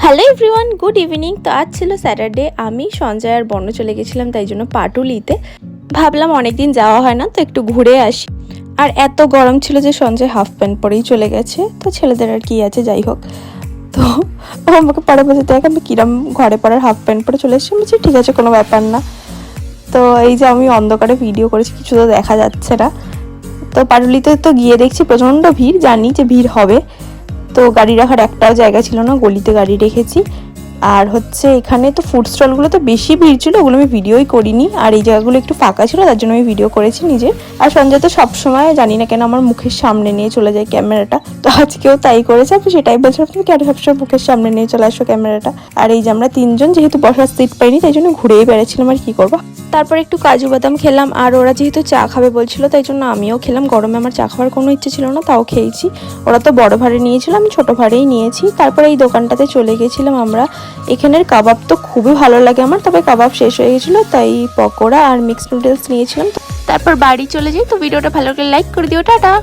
Hello everyone, good evening. তো আজ ছিল স্যাটারডে। আমি সঞ্জয় আর বর্ণ চলে গেছিলাম তাই জন্য পাটুলিতে। ভাবলাম অনেকদিন যাওয়া হয় না, তো একটু ঘুরে আসি। আর এত গরম ছিল যে সঞ্জয় হাফ প্যান্ট পরেই চলে গেছে। তো ছেলেদের আর কি আছে, যাই হোক। তো ও আমাকে পরে বলছে, দেখ আমি কিরম ঘরে পরার হাফ প্যান্ট পরে চলে এসেছি। আমি বলছি ঠিক আছে, কোনো ব্যাপার না। তো এই যে আমি অন্ধকারে ভিডিও করেছি, কিছু তো দেখা যাচ্ছে না। তো পাটুলিতে তো গিয়ে দেখছি প্রচণ্ড ভিড়, জানি যে ভিড় হবে। তো গাড়ি রাখার একটাও জায়গা ছিল না, গলিতে গাড়ি রেখেছি। আর হচ্ছে এখানে তো ফুড স্টলগুলো তো বেশি ভিড় ছিল, ওগুলো আমি ভিডিওই করিনি। আর এই জায়গাগুলো একটু ফাঁকা ছিল, তার জন্য আমি ভিডিও করেছি নিজের। আর সঞ্জয় তো সবসময় জানি না কেন আমার মুখের সামনে নিয়ে চলে যায় ক্যামেরাটা, তো আজকেও তাই করেছে। আমি সেটাই বলছিলাম, তুমি কেন সবসময় মুখের সামনে নিয়ে চলে আসো ক্যামেরাটা। আর এই যে আমরা তিনজন যেহেতু বসার সিট পাইনি, তাই জন্য ঘুরেই বেড়াচ্ছিলাম, আর কি করবো। তারপর একটু কাজু বাদাম খেলাম, আর ওরা যেহেতু চা খাবে বলছিল তাই জন্য আমিও খেলাম। গরমে আমার চা খাওয়ার কোনো ইচ্ছে ছিল না, তাও খেয়েছি। ওরা তো বড় ভাড়ে নিয়েছিল, আমি ছোট ভাড়েই নিয়েছি। তারপরে এই দোকানটাতে চলে গেছিলাম আমরা। এখানের কাবাব তো খুবই ভালো লাগে আমার, তবে কাবাব শেষ হয়ে গেছিলো, তাই পকোড়া আর মিক্সড নুডলস নিয়েছিলাম। তারপর বাড়ি চলে যাই। তো ভিডিওটা ভালো করে লাইক করে দিও, টাটা।